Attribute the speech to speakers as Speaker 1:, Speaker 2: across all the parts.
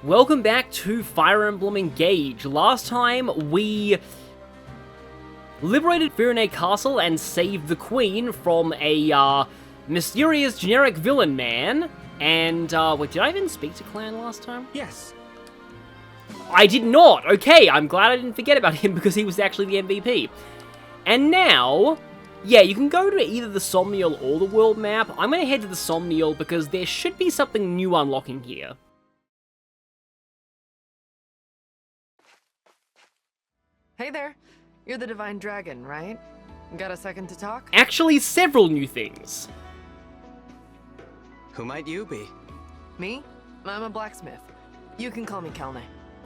Speaker 1: Welcome back to Fire Emblem Engage. Last time, we liberated Firene Castle and saved the Queen from a, mysterious generic villain man. And, wait, did I even speak to Clan last time?
Speaker 2: Yes.
Speaker 1: I did not! Okay, I'm glad I didn't forget about him because he was actually the MVP. And now, yeah, you can go to either the Somniel or the world map. I'm gonna head to the Somniel because there should be something new unlocking here.
Speaker 3: Hey there, you're the Divine Dragon, right? Got a second to talk?
Speaker 1: Actually, several new things.
Speaker 2: Who might you be?
Speaker 3: Me? I'm a blacksmith. You can call me Kelne.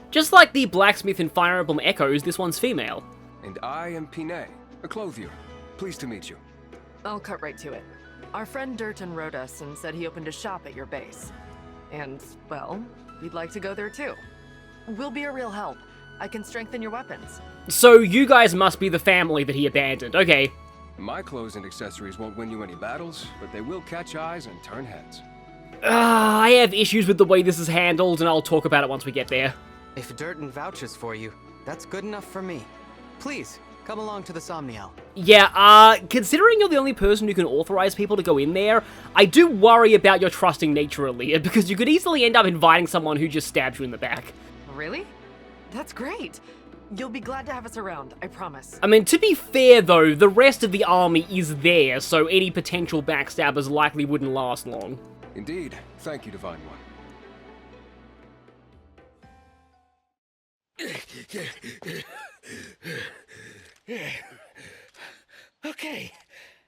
Speaker 1: Just like the blacksmith in Fire Emblem Echoes, this one's female.
Speaker 4: And I am Pine, a clothier. Pleased to meet you.
Speaker 3: I'll cut right to it. Our friend Durton wrote us and said he opened a shop at your base. And, well, we'd like to go there too. We'll be a real help. I can strengthen your weapons.
Speaker 1: So you guys must be the family that he abandoned, okay.
Speaker 4: My clothes and accessories won't win you any battles, but they will catch eyes and turn heads.
Speaker 1: I have issues with the way this is handled, and I'll talk about it once we get there.
Speaker 2: If Durton vouches for you, that's good enough for me. Please, come along to the Somniel.
Speaker 1: Yeah, considering you're the only person who can authorize people to go in there, I do worry about your trusting nature, Aaliyah, because you could easily end up inviting someone who just stabs you in the back.
Speaker 3: Really? That's great. You'll be glad to have us around, I promise.
Speaker 1: I mean, to be fair though, the rest of the army is there, so any potential backstabbers likely wouldn't last long.
Speaker 4: Indeed. Thank you, Divine One.
Speaker 5: Okay,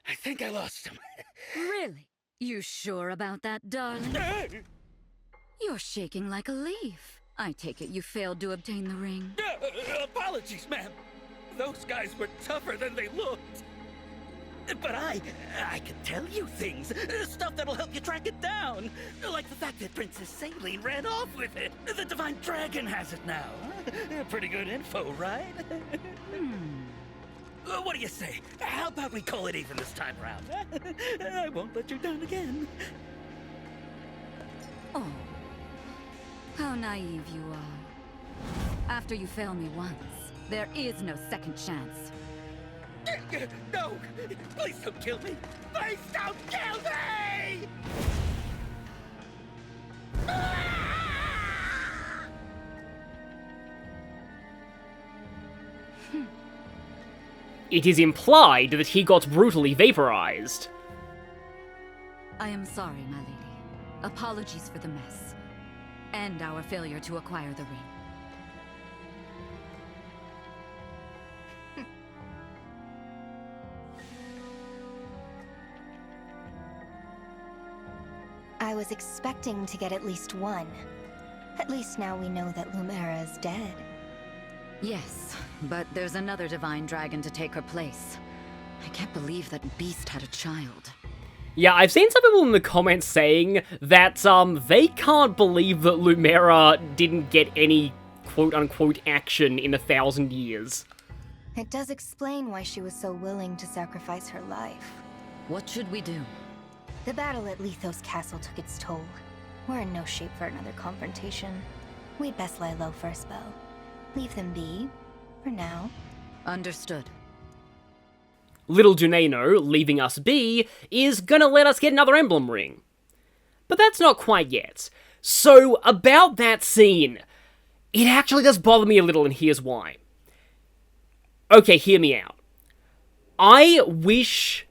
Speaker 5: I think I lost him.
Speaker 6: Really? You sure about that, darling? You're shaking like a leaf. I take it you failed to obtain the ring.
Speaker 5: Apologies, ma'am. Those guys were tougher than they looked. But I can tell you things. Stuff that'll help you track it down. Like the fact that Princess Saline ran off with it. The Divine Dragon has it now. Pretty good info, right? What do you say? How about we call it even this time around? I won't let you down again.
Speaker 6: Oh. How naive you are. After you fail me once, there is no second chance.
Speaker 5: No! Please don't kill me! Please don't kill me!
Speaker 1: It is implied that he got brutally vaporized.
Speaker 6: I am sorry, my lady. Apologies for the mess. And our failure to acquire the ring.
Speaker 7: I was expecting to get at least one. At least now we know that Lumera is dead.
Speaker 6: Yes, but there's another Divine Dragon to take her place. I can't believe that beast had a child.
Speaker 1: Yeah, I've seen some people in the comments saying that, they can't believe that Lumera didn't get any quote-unquote action in 1,000 years.
Speaker 7: It does explain why she was so willing to sacrifice her life.
Speaker 6: What should we do?
Speaker 7: The battle at Lithos Castle took its toll. We're in no shape for another confrontation. We'd best lie low for a spell. Leave them be, for now.
Speaker 6: Understood.
Speaker 1: Little do they know, leaving us be, is gonna let us get another emblem ring. But that's not quite yet. So, about that scene, it actually does bother me a little, and here's why. Okay, hear me out. I wish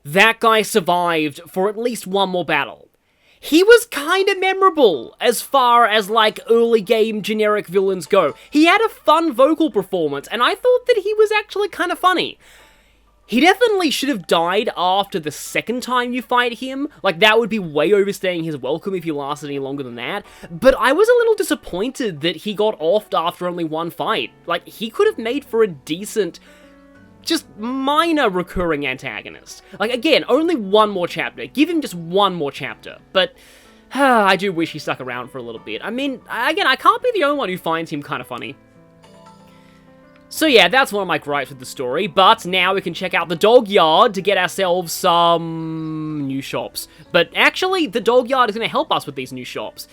Speaker 1: that guy survived for at least one more battle. He was kinda memorable as far as, like, early game generic villains go. He had a fun vocal performance, and I thought that he was actually kinda funny. He definitely should have died after the second time you fight him. Like, that would be way overstaying his welcome if he lasted any longer than that. But I was a little disappointed that he got offed after only one fight. Like, he could have made for a decent, just minor recurring antagonist. Like, again, only one more chapter. Give him just one more chapter. But I do wish he stuck around for a little bit. I mean, again, I can't be the only one who finds him kind of funny. So yeah, that's one of my gripes with the story, but now we can check out the dog yard to get ourselves some new shops. But actually, the dog yard is going to help us with these new shops.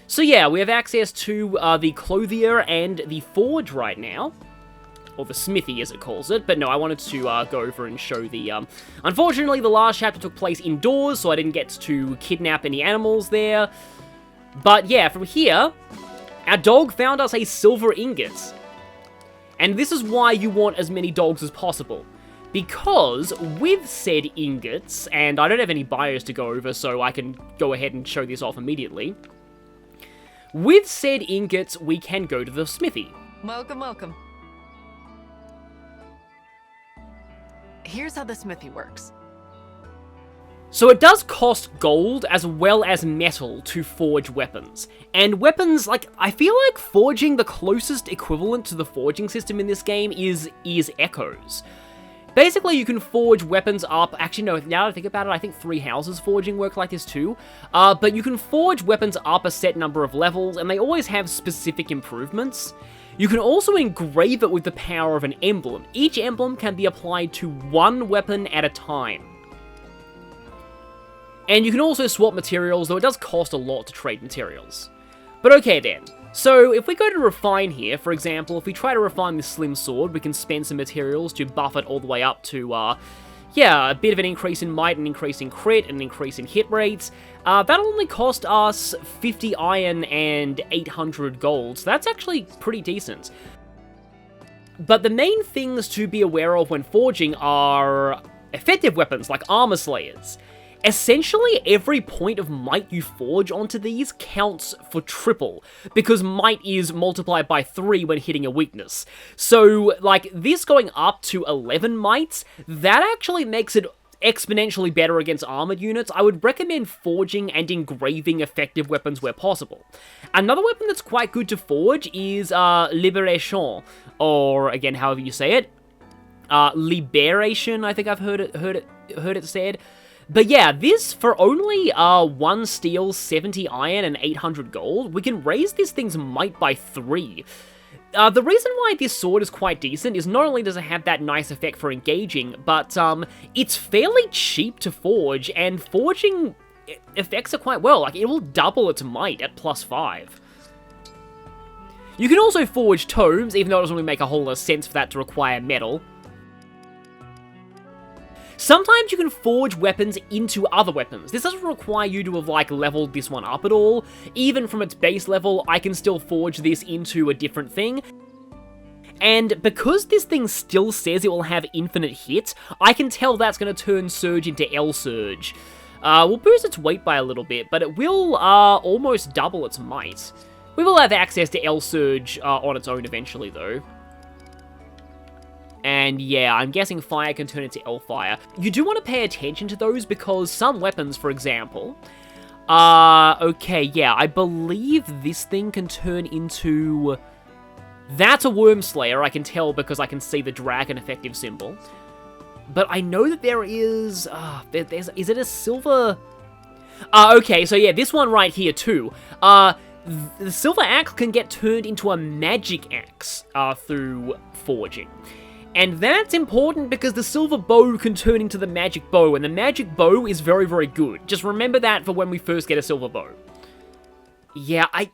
Speaker 1: So yeah, we have access to the clothier and the forge right now. Or the smithy, as it calls it. But no, I wanted to go over and show the... Unfortunately, the last chapter took place indoors, so I didn't get to kidnap any animals there. But yeah, from here, our dog found us a silver ingot. And this is why you want as many dogs as possible. Because with said ingots, and I don't have any bios to go over, so I can go ahead and show this off immediately. With said ingots, we can go to the smithy.
Speaker 3: Welcome, welcome. Here's how the smithy works.
Speaker 1: So it does cost gold as well as metal to forge weapons. And weapons, like, I feel like forging, the closest equivalent to the forging system in this game is echoes. Basically, you can forge weapons up. Actually, no, now that I think about it, I think Three Houses forging work like this too. But you can forge weapons up a set number of levels, and they always have specific improvements. You can also engrave it with the power of an emblem. Each emblem can be applied to one weapon at a time. And you can also swap materials, though it does cost a lot to trade materials. But okay then. So, if we go to refine here, for example, if we try to refine this slim sword, we can spend some materials to buff it all the way up to, yeah, a bit of an increase in might, an increase in crit, and an increase in hit rates. That'll only cost us 50 iron and 800 gold, so that's actually pretty decent. But the main things to be aware of when forging are effective weapons like armor slayers. Essentially, every point of might you forge onto these counts for triple, because might is multiplied by 3 when hitting a weakness. So, like, this going up to 11 mights, that actually makes it exponentially better against armored units. I would recommend forging and engraving effective weapons where possible. Another weapon that's quite good to forge is Liberation, or, again, however you say it, Liberation, I think I've heard it said. But yeah, this, for only 1 steel, 70 iron, and 800 gold, we can raise this thing's might by 3. The reason why this sword is quite decent is not only does it have that nice effect for engaging, but it's fairly cheap to forge, and forging effects are quite well. Like, it will double its might at +5. You can also forge tomes, even though it doesn't really make a whole lot of sense for that to require metal. Sometimes you can forge weapons into other weapons. This doesn't require you to have, like, leveled this one up at all. Even from its base level, I can still forge this into a different thing. And because this thing still says it will have infinite hit, I can tell that's going to turn Surge into L-Surge. We'll boost its weight by a little bit, but it will almost double its might. We will have access to L-Surge on its own eventually, though. And yeah, I'm guessing fire can turn into L-Fire. You do want to pay attention to those because some weapons, for example... okay, yeah, I believe this thing can turn into... That's a Worm Slayer, I can tell because I can see the dragon effective symbol. But I know that there is... is it a silver... okay, so yeah, this one right here too. The silver axe can get turned into a magic axe through forging. And that's important because the silver bow can turn into the magic bow, and the magic bow is very, very good. Just remember that for when we first get a silver bow. Yeah, I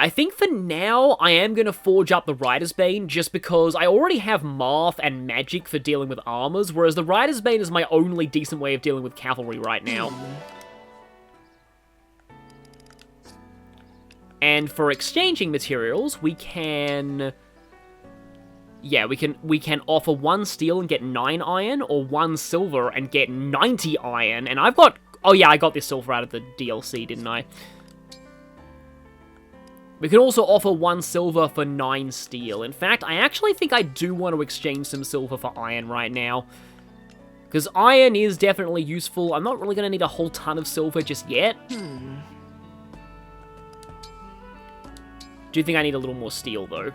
Speaker 1: think for now, I am going to forge up the Rider's Bane, just because I already have Marth and Magic for dealing with armors, whereas the Rider's Bane is my only decent way of dealing with cavalry right now. And for exchanging materials, we can... Yeah, we can offer 1 steel and get 9 iron, or 1 silver and get 90 iron, and I've got... Oh yeah, I got this silver out of the DLC, didn't I? We can also offer 1 silver for 9 steel. In fact, I actually think I do want to exchange some silver for iron right now. Because iron is definitely useful. I'm not really going to need a whole ton of silver just yet. Do you think I need a little more steel, though?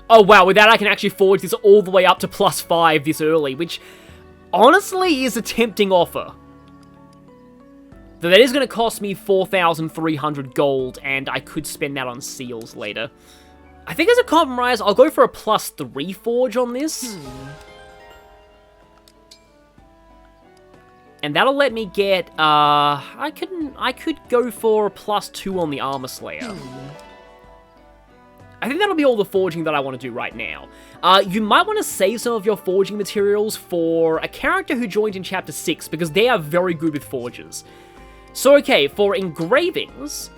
Speaker 1: Oh wow, with that I can actually forge this all the way up to +5 this early, which honestly is a tempting offer. Though that is going to cost me 4,300 gold, and I could spend that on seals later. I think as a compromise, I'll go for a +3 forge on this. And that'll let me get, I could go for a +2 on the Armor Slayer. I think that'll be all the forging that I want to do right now. You might want to save some of your forging materials for a character who joined in Chapter 6, because they are very good with forges. So okay, for engravings,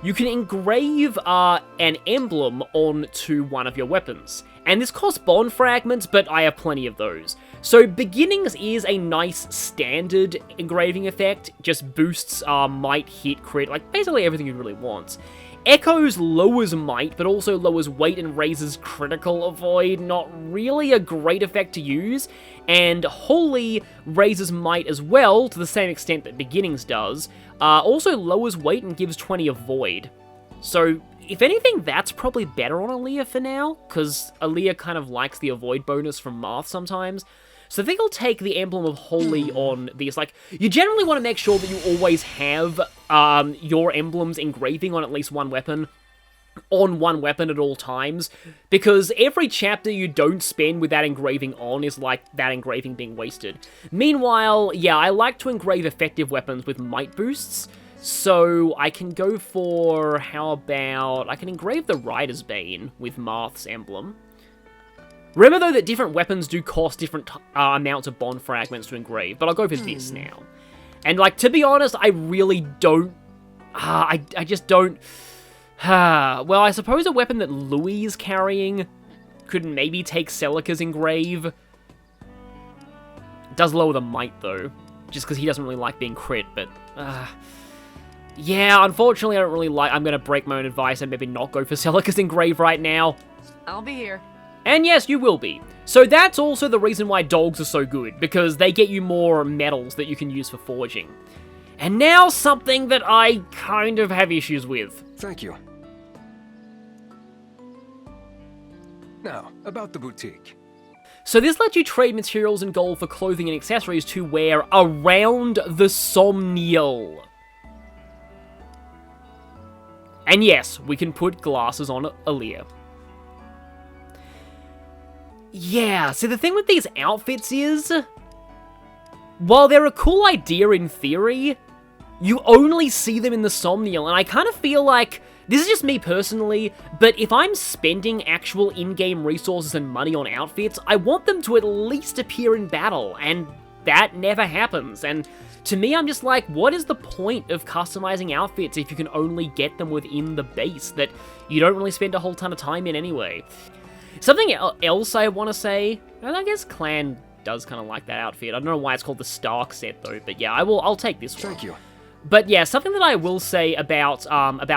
Speaker 1: you can engrave an emblem onto one of your weapons. And this costs bond fragments, but I have plenty of those. So Beginnings is a nice standard engraving effect, just boosts might, hit, crit, like basically everything you really want. Echoes lowers might, but also lowers weight and raises critical avoid, not really a great effect to use. And Holy raises might as well, to the same extent that Beginnings does. Also lowers weight and gives 20 avoid. So, if anything, that's probably better on Aaliyah for now, because Aaliyah kind of likes the avoid bonus from Marth sometimes. So I think I'll take the Emblem of Holy on these. Like, you generally want to make sure that you always have your emblems engraving on at least one weapon at all times, because every chapter you don't spend with that engraving on is like that engraving being wasted. Meanwhile, yeah, I like to engrave effective weapons with might boosts, so I can go for, how about, I can engrave the Rider's Bane with Marth's emblem. Remember though that different weapons do cost different amounts of bond fragments to engrave, but I'll go for this now. And like, to be honest, I really don't, I just don't, well, I suppose a weapon that Louis is carrying could maybe take Celica's engrave. It does lower the might though, just because he doesn't really like being crit, but, yeah, unfortunately I don't really like, I'm gonna break my own advice and maybe not go for Celica's engrave right now.
Speaker 3: I'll be here.
Speaker 1: And yes, you will be. So that's also the reason why dogs are so good, because they get you more metals that you can use for forging. And now something that I kind of have issues with.
Speaker 4: Thank you. Now, about the boutique.
Speaker 1: So this lets you trade materials and gold for clothing and accessories to wear around the Somniel. And yes, we can put glasses on Aaliyah. Yeah, so the thing with these outfits is, while they're a cool idea in theory, you only see them in the Somniel, and I kind of feel like, this is just me personally, but if I'm spending actual in-game resources and money on outfits, I want them to at least appear in battle, and that never happens, and to me I'm just like, what is the point of customizing outfits if you can only get them within the base that you don't really spend a whole ton of time in anyway? Something else I want to say, and I guess Clan does kind of like that outfit. I don't know why it's called the Stark set though, but yeah, I'll take this one.
Speaker 4: Thank you.
Speaker 1: But yeah, something that I will say about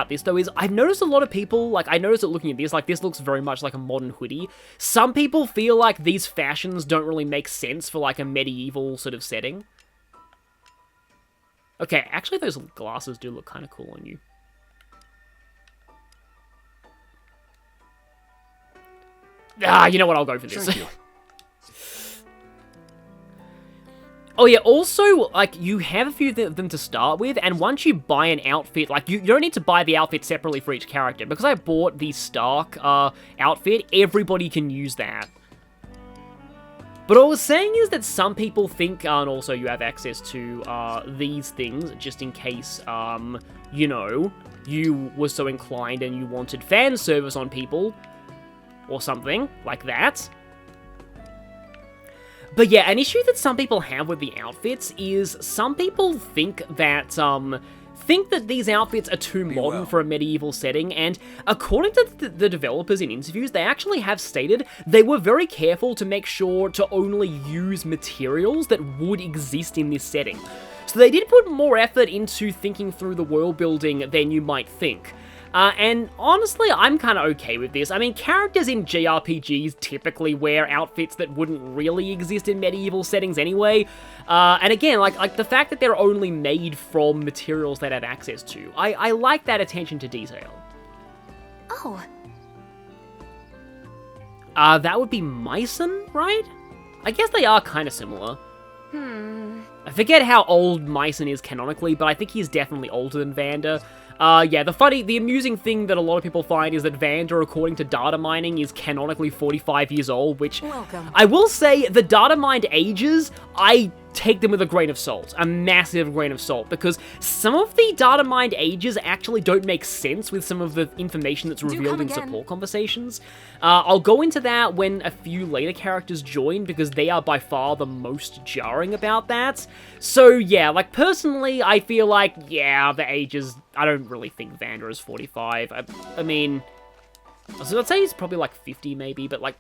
Speaker 1: this though is, I've noticed a lot of people, like I noticed it looking at this, like this looks very much like a modern hoodie. Some people feel like these fashions don't really make sense for like a medieval sort of setting. Okay, actually those glasses do look kind of cool on you. You know what, I'll go for this.
Speaker 4: Thank you.
Speaker 1: Oh yeah, also, like, you have a few of them to start with, and once you buy an outfit, like, you don't need to buy the outfit separately for each character. Because I bought the Stark outfit, everybody can use that. But what I was saying is that some people think, and also you have access to these things, just in case, you know, you were so inclined and you wanted fan service on people, or something like that. But yeah, an issue that some people have with the outfits is some people think that these outfits are too modern for a medieval setting, and according to the developers in interviews, they actually have stated they were very careful to make sure to only use materials that would exist in this setting. So they did put more effort into thinking through the world building than you might think. And honestly, I'm kind of okay with this. I mean, characters in JRPGs typically wear outfits that wouldn't really exist in medieval settings anyway. And again, like the fact that they're only made from materials they have access to. I like that attention to detail.
Speaker 7: Oh.
Speaker 1: That would be Myson, right? I guess they are kind of similar. I forget how old Myson is canonically, but I think he's definitely older than Vander. Yeah, the amusing thing that a lot of people find is that Vander, according to data mining, is canonically 45 years old, which,
Speaker 3: Welcome.
Speaker 1: I will say, the data mined ages, I take them with a grain of salt, a massive grain of salt, because some of the data mined ages actually don't make sense with some of the information that's revealed in support conversations. I'll go into that when a few later characters join, because they are by far the most jarring about that. So yeah, like personally, I feel like, yeah, the ages, I don't really think Vander is 45. I mean, so I'd say he's probably like 50 maybe, but like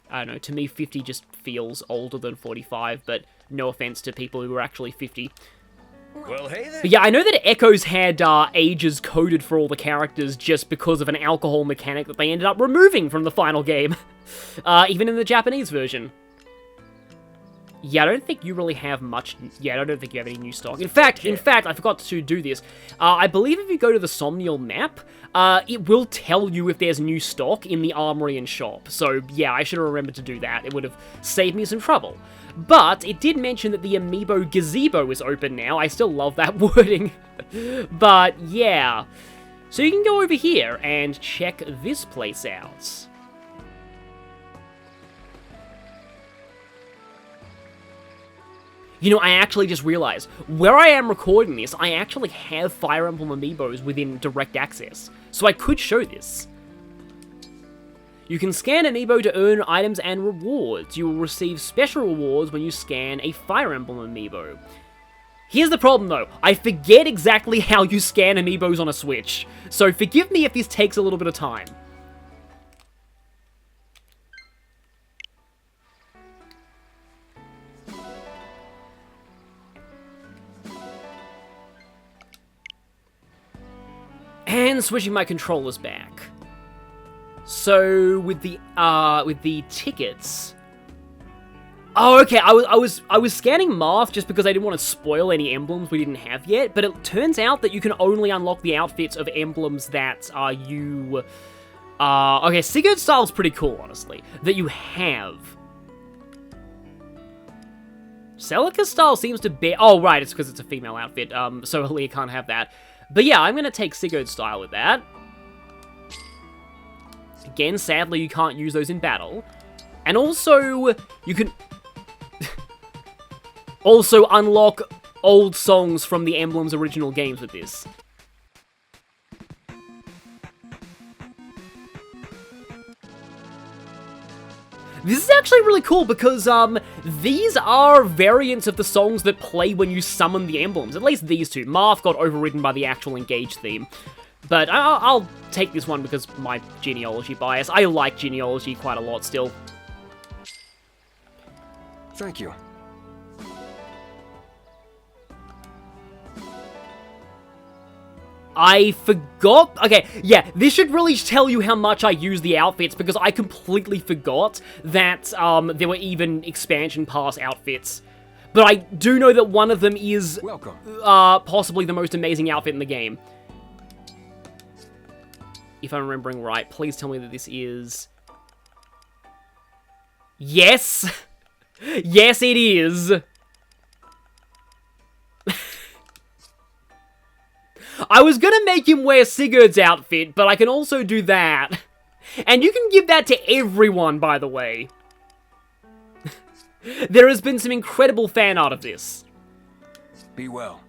Speaker 1: I don't know, to me 50 just feels older than 45, but no offense to people who are actually 50.
Speaker 4: Well, hey there.
Speaker 1: But yeah, I know that Echoes had ages coded for all the characters just because of an alcohol mechanic that they ended up removing from the final game, even in the Japanese version. Yeah, I don't think you really have much. Yeah, I don't think you have any new stock. In fact, I forgot to do this. I believe if you go to the Somniel map, it will tell you if there's new stock in the armory and shop. So yeah, I should have remembered to do that. It would have saved me some trouble. But it did mention that the Amiibo gazebo is open now. I still love that wording. But yeah, so you can go over here and check this place out. You know, I actually just realized, where I am recording this, I actually have Fire Emblem Amiibos within direct access, so I could show this. You can scan Amiibo to earn items and rewards. You will receive special rewards when you scan a Fire Emblem Amiibo. Here's the problem though, I forget exactly how you scan Amiibos on a Switch, so forgive me if this takes a little bit of time. And switching my controllers back. So with the tickets. Oh, okay. I was scanning Marth just because I didn't want to spoil any emblems we didn't have yet. But it turns out that you can only unlock the outfits of emblems that you. Okay, Sigurd's style's pretty cool, honestly. That you have. Celica's style seems to be. Oh, right. It's because it's a female outfit. So Aaliyah can't have that. But yeah, I'm going to take Sigurd's style with that. Again, sadly, you can't use those in battle. And also, you can also unlock old songs from the Emblem's original games with this. This is actually really cool because, these are variants of the songs that play when you summon the emblems. At least these two. Marth got overridden by the actual Engage theme. But I'll take this one because my genealogy bias. I like genealogy quite a lot still.
Speaker 4: Thank you.
Speaker 1: I forgot. Okay, yeah, this should really tell you how much I use the outfits because I completely forgot that there were even expansion pass outfits. But I do know that one of them is possibly the most amazing outfit in the game. If I'm remembering right, please tell me that this is. Yes, yes, it is. I was gonna make him wear Sigurd's outfit, but I can also do that. And you can give that to everyone, by the way. There has been some incredible fan art of this.
Speaker 4: Be well.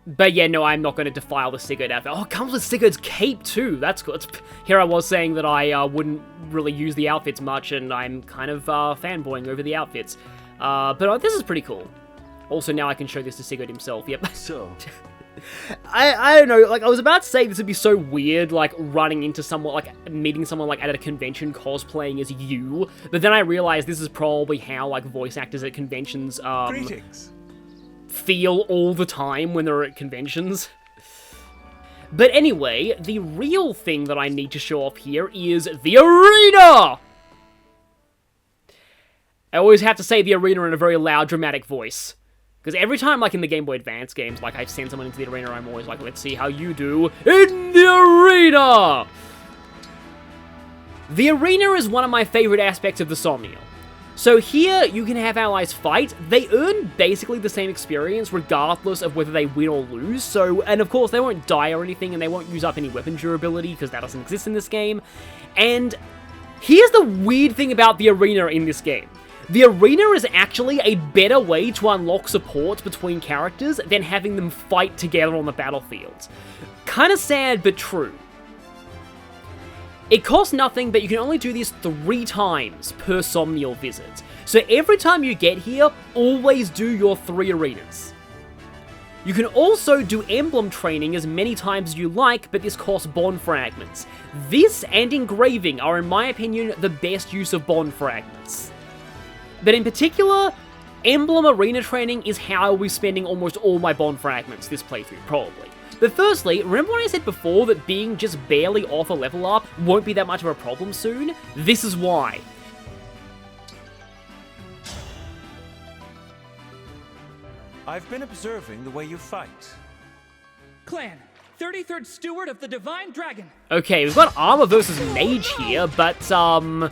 Speaker 1: But yeah, no, I'm not going to defile the Sigurd outfit. Oh, it comes with Sigurd's cape, too. That's cool. Here I was saying that I wouldn't really use the outfits much, and I'm kind of fanboying over the outfits. But this is pretty cool. Also, now I can show this to Sigurd himself. Yep.
Speaker 4: So...
Speaker 1: I don't know, like, I was about to say this would be so weird, like, running into someone, like, meeting someone, like, at a convention cosplaying as you, but then I realized this is probably how, like, voice actors at conventions,
Speaker 4: Greetings.
Speaker 1: feel all the time when they're at conventions. But anyway, the real thing that I need to show off here is the arena! I always have to say the arena in a very loud, dramatic voice. Because every time, like, in the Game Boy Advance games, like, I send someone into the arena, I'm always like, let's see how you do in the arena! The arena is one of my favorite aspects of the Somniel. So here, you can have allies fight. They earn basically the same experience, regardless of whether they win or lose. So, and of course, they won't die or anything, and they won't use up any weapon durability, because that doesn't exist in this game. And here's the weird thing about the arena in this game. The arena is actually a better way to unlock support between characters than having them fight together on the battlefield. Kinda sad, but true. It costs nothing, but you can only do this 3 times per Somniel visit. So every time you get here, always do your 3 arenas. You can also do emblem training as many times as you like, but this costs bond fragments. This and engraving are, in my opinion, the best use of bond fragments. But in particular, emblem arena training is how I'll be spending almost all my bond fragments this playthrough, probably. But firstly, remember when I said before that being just barely off a level up won't be that much of a problem soon? This is why.
Speaker 8: I've been observing the way you fight.
Speaker 5: Clan, 33rd Steward of the Divine Dragon.
Speaker 1: Okay, we've got armor versus mage here, but I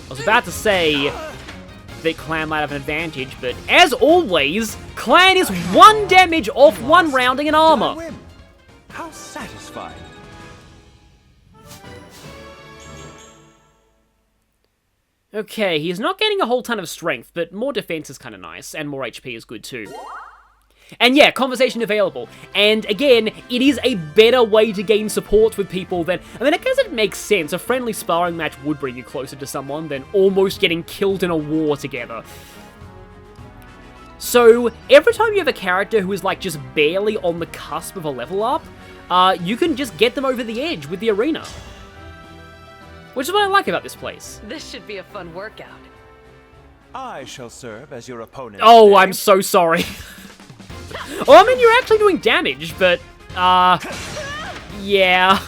Speaker 1: was about to say that Clan might have an advantage, but as always, Clan is 1 damage off 1 rounding in armor.
Speaker 8: Did I win? How satisfying.
Speaker 1: Okay, he's not getting a whole ton of strength, but more defense is kind of nice, and more HP is good too. And yeah, conversation available. And again, it is a better way to gain support with people than... I mean, I guess it makes sense. A friendly sparring match would bring you closer to someone than almost getting killed in a war together. So, every time you have a character who is like just barely on the cusp of a level up, you can just get them over the edge with the arena. Which is what I like about this place.
Speaker 3: This should be a fun workout.
Speaker 8: I shall serve as your opponent.
Speaker 1: Oh,
Speaker 8: today.
Speaker 1: I'm so sorry. Well, I mean, you're actually doing damage, but, yeah.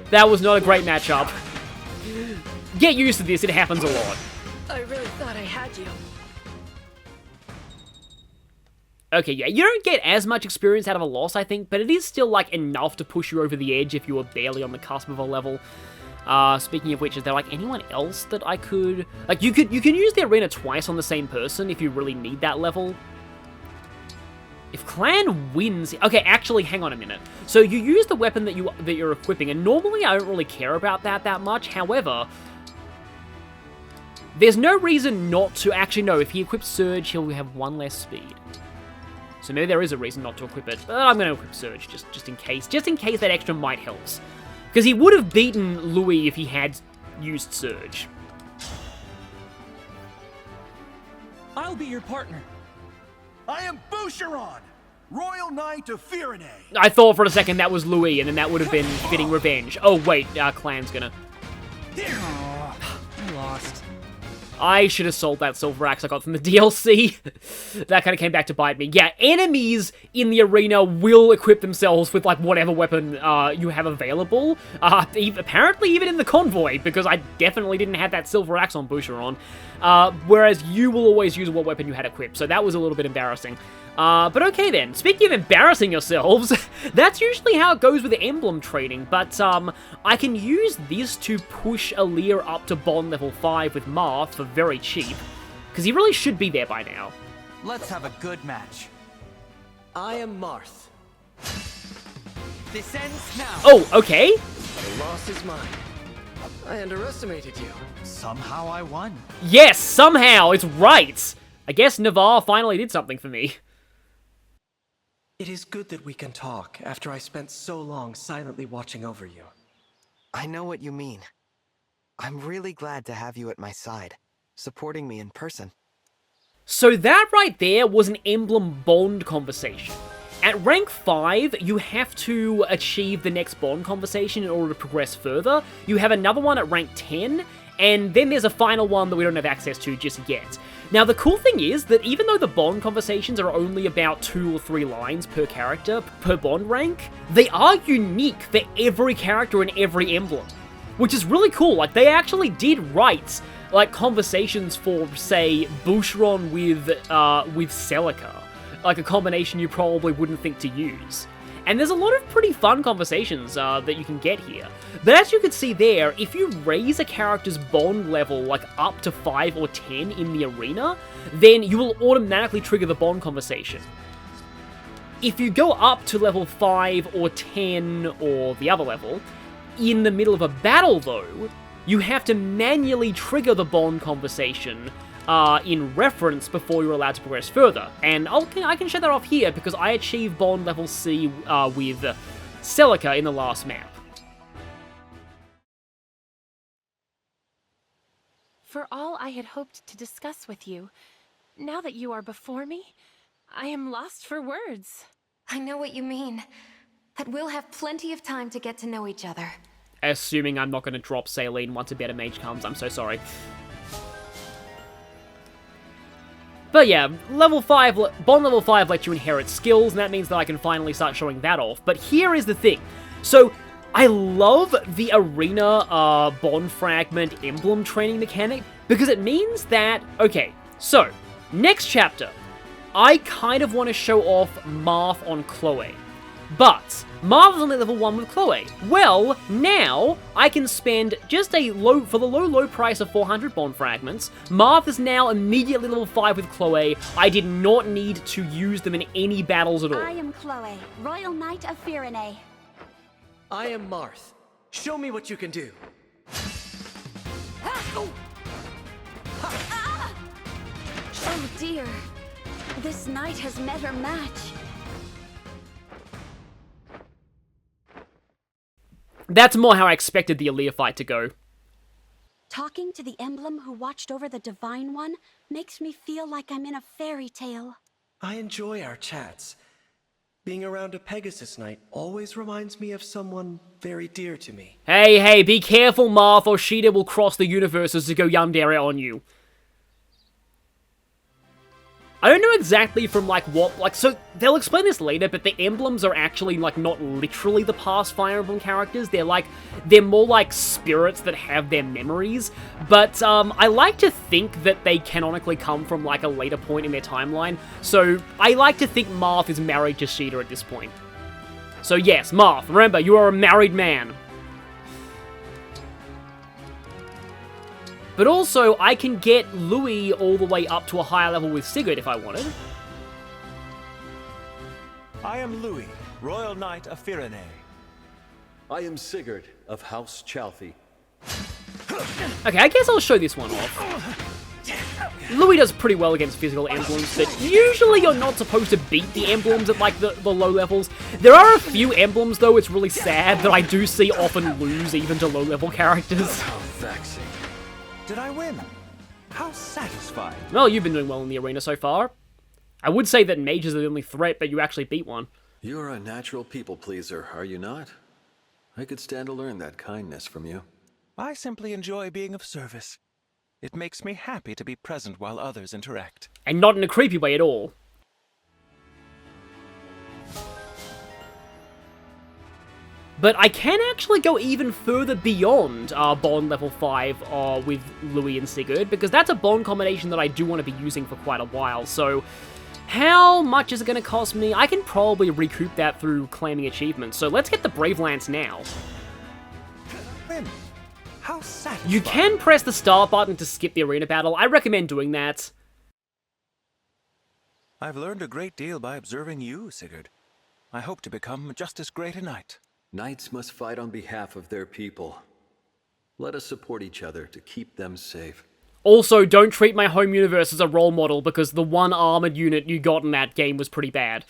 Speaker 1: That was not a great matchup. Get used to this, it happens a lot.
Speaker 3: I really thought I had you.
Speaker 1: Okay, yeah, you don't get as much experience out of a loss, I think, but it is still, like, enough to push you over the edge if you were barely on the cusp of a level. Speaking of which, is there, like, anyone else that I could... Like, you can use the arena twice on the same person if you really need that level. If Clan wins... Okay, actually, hang on a minute. So you use the weapon that you're equipping, and normally I don't really care about that much. However, there's no reason not to... Actually, no, if he equips Surge, he'll have 1 less speed. So maybe there is a reason not to equip it. But I'm going to equip Surge, just in case. Just in case that extra might helps. Because he would have beaten Louis if he had used Surge.
Speaker 5: I'll be your partner.
Speaker 9: I am Boucheron, Royal Knight of Firene.
Speaker 1: I thought for a second that was Louis, and then that would have been fitting revenge. Oh, wait, Clan's gonna...
Speaker 5: I lost.
Speaker 1: I should have sold that silver axe I got from the DLC. That kind of came back to bite me. Yeah, enemies in the arena will equip themselves with, like, whatever weapon you have available. Apparently even in the convoy, because I definitely didn't have that silver axe on Boucheron. Whereas you will always use what weapon you had equipped, so that was a little bit embarrassing. But okay then, speaking of embarrassing yourselves, that's usually how it goes with the emblem trading, but I can use this to push Alear up to bond level 5 with Marth for very cheap, because he really should be there by now.
Speaker 2: Let's have a good match.
Speaker 10: I am Marth.
Speaker 2: This ends now.
Speaker 1: Oh, okay.
Speaker 10: The loss is mine. I underestimated you.
Speaker 2: Somehow I won.
Speaker 1: Yes, somehow, it's right. I guess Navarre finally did something for me.
Speaker 10: It is good that we can talk after I spent so long silently watching over you.
Speaker 2: I know what you mean. I'm really glad to have you at my side, supporting me in person.
Speaker 1: So that right there was an emblem bond conversation. At rank 5, you have to achieve the next bond conversation in order to progress further. You have another one at rank 10, and then there's a final one that we don't have access to just yet. Now, the cool thing is that even though the bond conversations are only about 2 or 3 lines per character, per bond rank, they are unique for every character in every emblem. Which is really cool. Like, they actually did write, like, conversations for, say, Boucheron with Celica. Like, a combination you probably wouldn't think to use. And there's a lot of pretty fun conversations that you can get here. But as you can see there, if you raise a character's bond level, like, up to 5 or 10 in the arena, then you will automatically trigger the bond conversation. If you go up to level 5 or 10 or the other level, in the middle of a battle though, you have to manually trigger the bond conversation in reference before you're allowed to progress further. And I can show that off here because I achieved bond level C with Celica in the last map.
Speaker 11: For all I had hoped to discuss with you, now that you are before me, I am lost for words.
Speaker 12: I know what you mean, but we'll have plenty of time to get to know each other.
Speaker 1: Assuming I'm not going to drop Saline once a better mage comes, I'm so sorry. But yeah, Bond level 5 lets you inherit skills, and that means that I can finally start showing that off. But here is the thing. So, I love the Arena Bond Fragment Emblem training mechanic, because it means that, okay, so, next chapter, I kind of want to show off Marth on Chloe. But, Marth is only level 1 with Chloe. Well, now, I can spend just for the low price of 400 Bond Fragments. Marth is now immediately level 5 with Chloe. I did not need to use them in any battles at all.
Speaker 13: I am Chloe, Royal Knight of Firene.
Speaker 10: I am Marth. Show me what you can do.
Speaker 13: Oh dear. This knight has met her match.
Speaker 1: That's more how I expected the Aaliyah fight to go.
Speaker 13: Talking to the emblem who watched over the Divine One makes me feel like I'm in a fairy tale.
Speaker 10: I enjoy our chats. Being around a Pegasus Knight always reminds me of someone very dear to me.
Speaker 1: Hey, be careful, Marth, or Sheeta will cross the universes to go yandere on you. I don't know exactly from, so they'll explain this later, but the emblems are actually, not literally the past Fire Emblem characters. They're more like spirits that have their memories. But, I like to think that they canonically come from, a later point in their timeline. So, I like to think Marth is married to Sheeta at this point. So yes, Marth, remember, you are a married man. But also, I can get Louis all the way up to a higher level with Sigurd if I wanted.
Speaker 8: I am Louis, Royal Knight of Firene.
Speaker 14: I am Sigurd of House Chalthy.
Speaker 1: Okay, I guess I'll show this one off. Louis does pretty well against physical emblems, but usually you're not supposed to beat the emblems at, the low levels. There are a few emblems, though, it's really sad, that I do see often lose even to low-level characters.
Speaker 14: How vexing.
Speaker 8: Did I win? How satisfying.
Speaker 1: Well, you've been doing well in the arena so far. I would say that mages are the only threat, but you actually beat one.
Speaker 14: You're a natural people-pleaser, are you not? I could stand to learn that kindness from you.
Speaker 8: I simply enjoy being of service. It makes me happy to be present while others interact.
Speaker 1: And not in a creepy way at all. But I can actually go even further beyond Bond level 5 with Louis and Sigurd, because that's a Bond combination that I do want to be using for quite a while, so how much is it going to cost me? I can probably recoup that through claiming achievements, so let's get the Brave Lance now.
Speaker 8: How satisfying.
Speaker 1: You can press the start button to skip the arena battle. I recommend doing that.
Speaker 8: I've learned a great deal by observing you, Sigurd. I hope to become just as great a knight.
Speaker 14: Knights must fight on behalf of their people. Let us support each other to keep them safe.
Speaker 1: Also, don't treat my home universe as a role model, because the one armored unit you got in that game was pretty bad.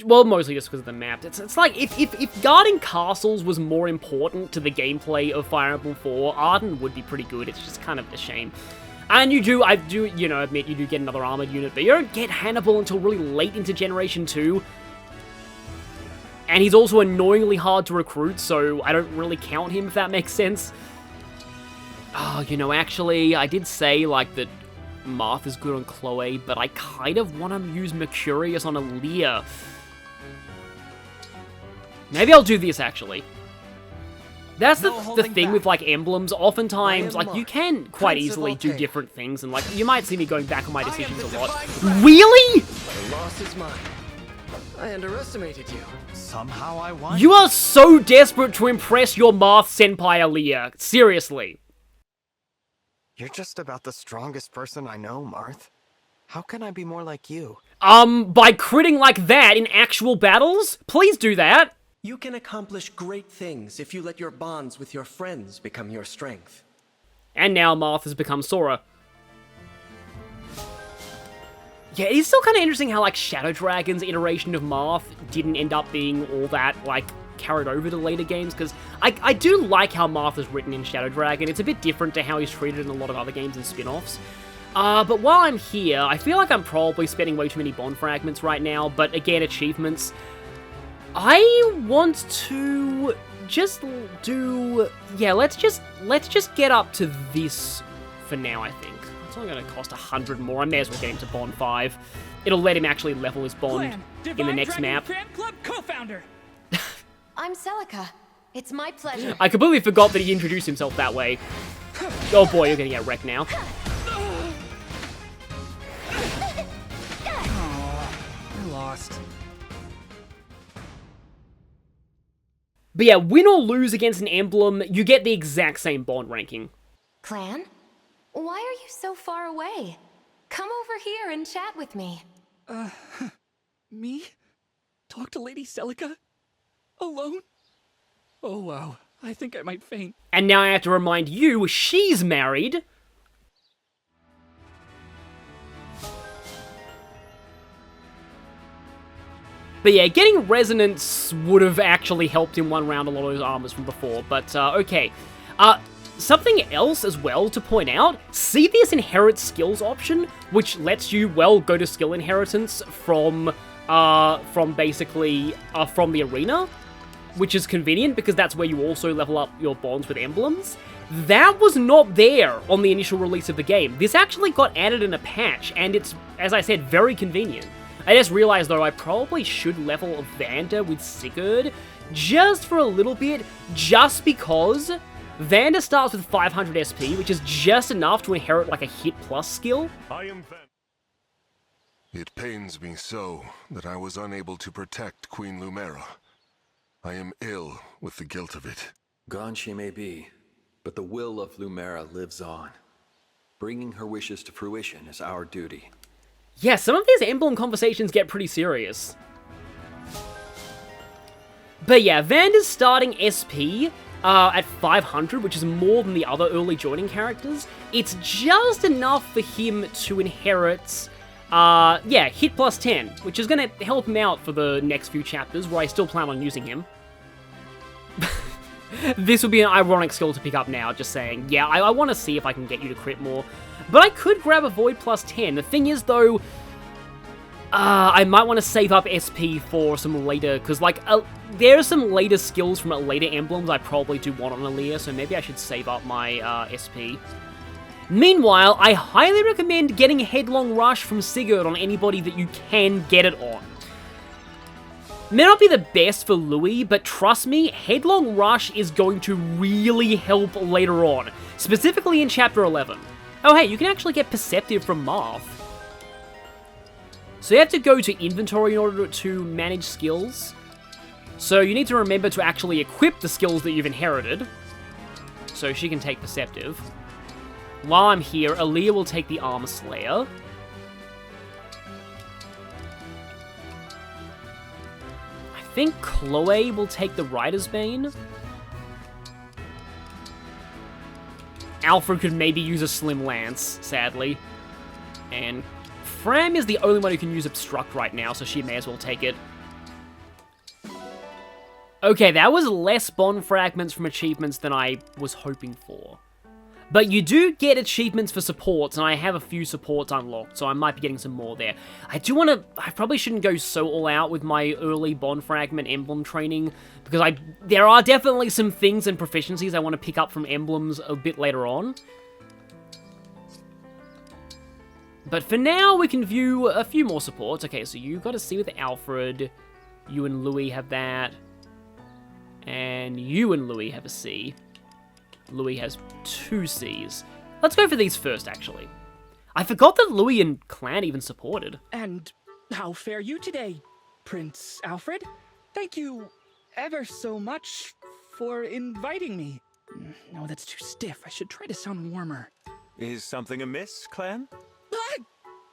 Speaker 1: Well, mostly just because of the map. It's like, if guarding castles was more important to the gameplay of Fire Emblem 4, Arden would be pretty good. It's just kind of a shame. And I do admit you do get another armored unit, but you don't get Hannibal until really late into Generation 2. And he's also annoyingly hard to recruit, so I don't really count him, if that makes sense. Oh, actually, I did say, that Marth is good on Chloe, but I kind of want to use Mercurius on Aaliyah. Maybe I'll do this, actually. That's the thing with, emblems. Oftentimes, you can quite easily do different things, and, you might see me going back on my decisions a lot. Really?!
Speaker 10: The loss is mine. I underestimated you.
Speaker 9: Somehow I won.
Speaker 1: You are so desperate to impress your Marth senpai, Aaliyah. Seriously.
Speaker 2: You're just about the strongest person I know, Marth. How can I be more like you?
Speaker 1: By critting like that in actual battles? Please do that.
Speaker 10: You can accomplish great things if you let your bonds with your friends become your strength.
Speaker 1: And now Marth has become Sora. Yeah, it is still kind of interesting how, like, Shadow Dragon's iteration of Marth didn't end up being all that, like, carried over to later games, because I do like how Marth is written in Shadow Dragon. It's a bit different to how he's treated in a lot of other games and spin-offs. But while I'm here, I feel like I'm probably spending way too many bond fragments right now, but again, achievements. I want to just do... Yeah, let's just get up to this for now, I think. It's only going to cost 100 more. I may as well get him to Bond 5. It'll let him actually level his Bond in the next map.
Speaker 15: Fan Club co-founder.
Speaker 12: I'm Celica. It's my pleasure.
Speaker 1: I completely forgot that he introduced himself that way. Oh boy, you're going to get wrecked now.
Speaker 15: I lost.
Speaker 1: But yeah, win or lose against an emblem, you get the exact same Bond ranking.
Speaker 12: Clan? Why are you so far away? Come over here and chat with me.
Speaker 5: Me? Talk to Lady Celica? Alone? Oh wow, I think I might faint.
Speaker 1: And now I have to remind you, she's married. But yeah, getting Resonance would have actually helped him one round a lot of those armors from before, but okay. Something else as well to point out, see this inherit skills option, which lets you, well, go to skill inheritance from basically, from the arena, which is convenient because that's where you also level up your bonds with emblems. That was not there on the initial release of the game. This actually got added in a patch, and it's, as I said, very convenient. I just realized, though, I probably should level Vander with Sigurd just for a little bit, just because Vander starts with 500 SP, which is just enough to inherit, like, a hit plus skill.
Speaker 16: I am Vander. It pains me so that I was unable to protect Queen Lumera. I am ill with the guilt of it.
Speaker 14: Gone she may be, but the will of Lumera lives on. Bringing her wishes to fruition is our duty.
Speaker 1: Yeah, some of these emblem conversations get pretty serious. But yeah, Vander's starting SP at 500, which is more than the other early joining characters. It's just enough for him to inherit, yeah, hit plus 10, which is going to help him out for the next few chapters, where I still plan on using him. This would be an ironic skill to pick up now, just saying. Yeah, I want to see if I can get you to crit more. But I could grab a Void plus 10. The thing is, though, I might want to save up SP for some later, because, like, there are some later skills from later emblems I probably do want on Aaliyah, so maybe I should save up my SP. Meanwhile, I highly recommend getting Headlong Rush from Sigurd on anybody that you can get it on. May not be the best for Louis, but trust me, Headlong Rush is going to really help later on, specifically in Chapter 11. Oh hey, you can actually get Perceptive from Marth. So you have to go to inventory in order to manage skills. So you need to remember to actually equip the skills that you've inherited. So she can take Perceptive. While I'm here, Aaliyah will take the Armor Slayer. I think Chloe will take the Rider's Bane. Alfred could maybe use a Slim Lance, sadly. And Fram is the only one who can use Obstruct right now, so she may as well take it. Okay, that was less Bond fragments from achievements than I was hoping for. But you do get achievements for supports, and I have a few supports unlocked, so I might be getting some more there. I probably shouldn't go so all out with my early Bond fragment emblem training, because there are definitely some things and proficiencies I want to pick up from emblems a bit later on. But for now, we can view a few more supports. Okay, so you got to see with Alfred. You and Louis have that. And you and Louis have a C. Louis has 2 Cs. Let's go for these first, actually. I forgot that Louis and Clan even supported.
Speaker 15: And how fare you today, Prince Alfred? Thank you ever so much for inviting me. No, that's too stiff. I should try to sound warmer.
Speaker 8: Is something amiss, Clan?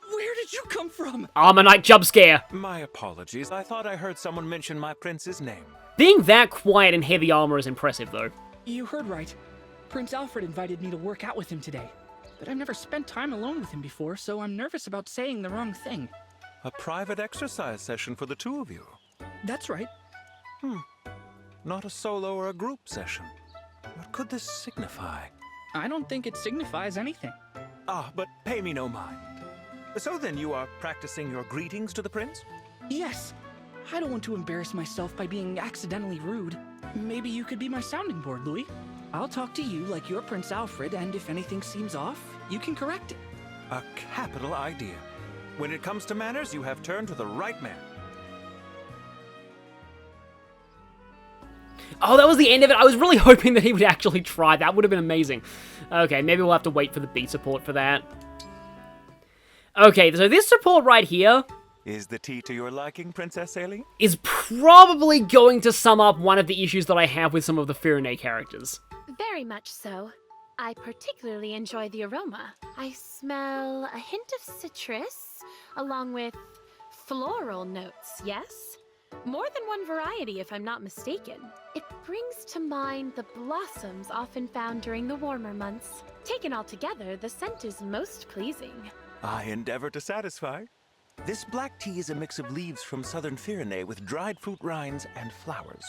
Speaker 15: Where did you come from?
Speaker 1: Armor Knight jump scare.
Speaker 8: My apologies. I thought I heard someone mention my prince's name.
Speaker 1: Being that quiet in heavy armor is impressive, though.
Speaker 15: You heard right. Prince Alfred invited me to work out with him today. But I've never spent time alone with him before, so I'm nervous about saying the wrong thing.
Speaker 8: A private exercise session for the two of you.
Speaker 15: That's right.
Speaker 8: Not a solo or a group session. What could this signify?
Speaker 15: I don't think it signifies anything.
Speaker 8: Ah, but pay me no mind. So then you are practicing your greetings to the prince?
Speaker 15: Yes. I don't want to embarrass myself by being accidentally rude. Maybe you could be my sounding board, Louis. I'll talk to you like you're Prince Alfred, and if anything seems off, you can correct it.
Speaker 8: A capital idea. When it comes to manners, you have turned to the right man.
Speaker 1: Oh, that was the end of it. I was really hoping that he would actually try. That would have been amazing. Okay, maybe we'll have to wait for the beat support for that. Okay, so this support right here...
Speaker 8: Is the tea to your liking, Princess Aileen?
Speaker 1: ...is probably going to sum up one of the issues that I have with some of the Firene characters.
Speaker 11: Very much so. I particularly enjoy the aroma. I smell a hint of citrus, along with floral notes, yes? More than one variety, if I'm not mistaken. It brings to mind the blossoms often found during the warmer months. Taken all together, the scent is most pleasing.
Speaker 8: I endeavor to satisfy. This black tea is a mix of leaves from southern Firene with dried fruit rinds and flowers.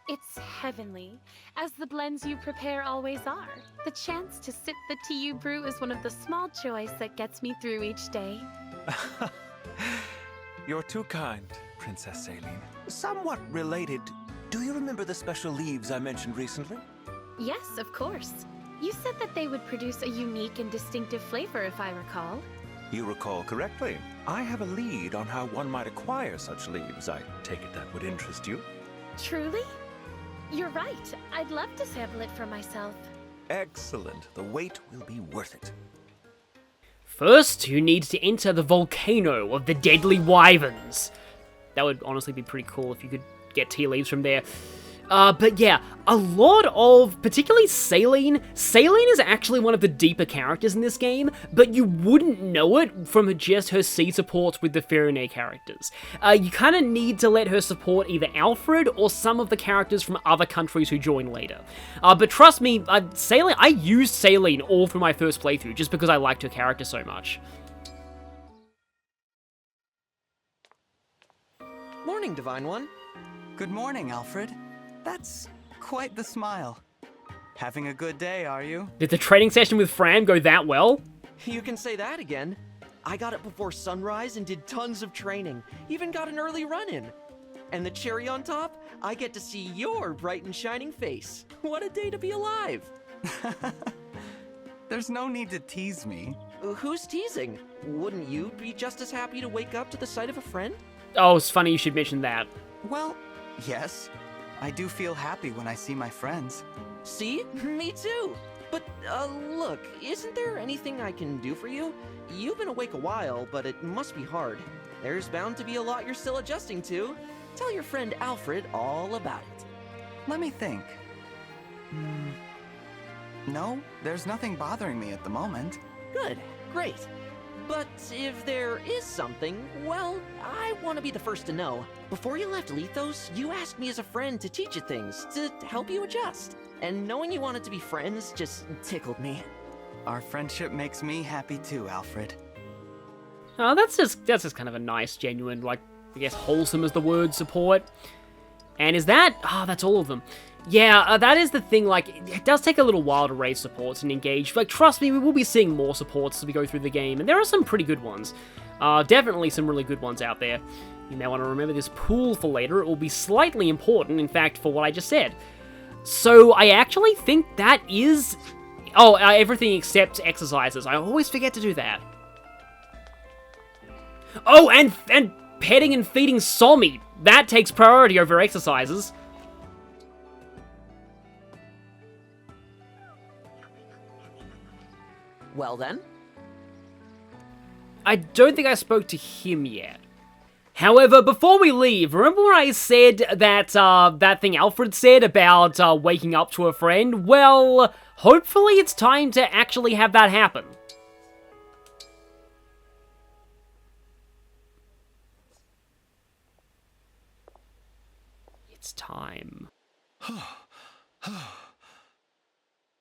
Speaker 11: It's heavenly, as the blends you prepare always are. The chance to sip the tea you brew is one of the small joys that gets me through each day.
Speaker 8: You're too kind, Princess Aileen. Somewhat related, do you remember the special leaves I mentioned recently?
Speaker 11: Yes, of course. You said that they would produce a unique and distinctive flavor, if I recall.
Speaker 8: You recall correctly. I have a lead on how one might acquire such leaves. I take it that would interest you.
Speaker 11: Truly? You're right. I'd love to sample it for myself.
Speaker 8: Excellent. The wait will be worth it.
Speaker 1: First, you need to enter the volcano of the Deadly Wyverns. That would honestly be pretty cool if you could get tea leaves from there. But yeah, a lot of, particularly Saline. Saline is actually one of the deeper characters in this game, but you wouldn't know it from just her C supports with the Firene characters. You kind of need to let her support either Alfred or some of the characters from other countries who join later. But trust me, Saline, I used Saline all through my first playthrough just because I liked her character so much.
Speaker 2: Morning, Divine One. Good morning, Alfred. That's quite the smile. Having a good day, are you?
Speaker 1: Did the training session with Fran go that well?
Speaker 17: You can say that again. I got it before sunrise and did tons of training. Even got an early run-in. And the cherry on top, I get to see your bright and shining face. What a day to be alive.
Speaker 2: There's no need to tease me.
Speaker 17: Who's teasing? Wouldn't you be just as happy to wake up to the sight of a friend?
Speaker 1: Oh, it's funny you should mention that.
Speaker 2: Well, yes. I do feel happy when I see my friends.
Speaker 17: See? Me too. But, look, isn't there anything I can do for you? You've been awake a while, but it must be hard. There's bound to be a lot you're still adjusting to. Tell your friend Alfred all about it.
Speaker 2: Let me think. No, there's nothing bothering me at the moment.
Speaker 17: Good. Great. But if there is something, well, I want to be the first to know. Before you left Lethos, you asked me as a friend to teach you things, to help you adjust. And knowing you wanted to be friends just tickled me.
Speaker 2: Our friendship makes me happy too, Alfred.
Speaker 1: Oh, that's just kind of a nice, genuine, like, I guess wholesome is the word, support. And is that... that's all of them. Yeah, that is the thing, like, it does take a little while to raise supports and engage. Like, trust me, we will be seeing more supports as we go through the game, and there are some pretty good ones. Definitely some really good ones out there. You may want to remember this pool for later. It will be slightly important, in fact, for what I just said. So, I actually think that is... Oh, everything except exercises. I always forget to do that. Oh, and petting and feeding Sommy. That takes priority over exercises.
Speaker 17: Well then?
Speaker 1: I don't think I spoke to him yet. However, before we leave, remember when I said that, that thing Alfred said about, waking up to a friend? Well, hopefully it's time to actually have that happen. It's time.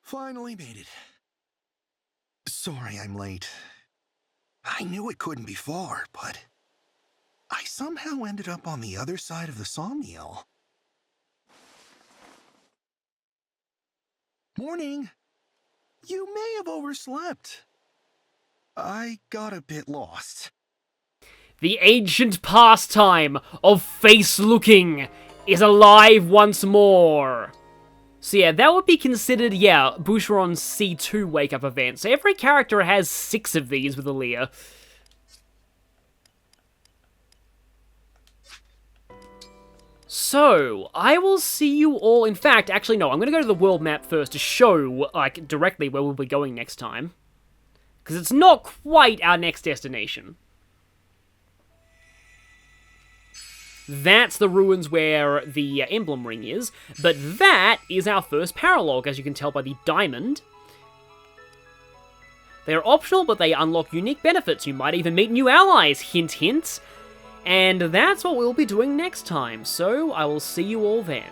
Speaker 9: Finally made it. Sorry I'm late. I knew it couldn't be far, but I somehow ended up on the other side of the Somniel. Morning. You may have overslept. I got a bit lost.
Speaker 1: The ancient pastime of face-looking is alive once more. So yeah, that would be considered, Boucheron's C2 wake-up event. So every character has 6 of these with Aaliyah. So, I will see you all... In fact, actually no, I'm going to go to the world map first to show, like, directly where we'll be going next time. Because it's not quite our next destination. That's the ruins where the emblem ring is, but that is our first paralogue, as you can tell by the diamond. They are optional, but they unlock unique benefits. You might even meet new allies, hint hint. And that's what we'll be doing next time, so I will see you all then.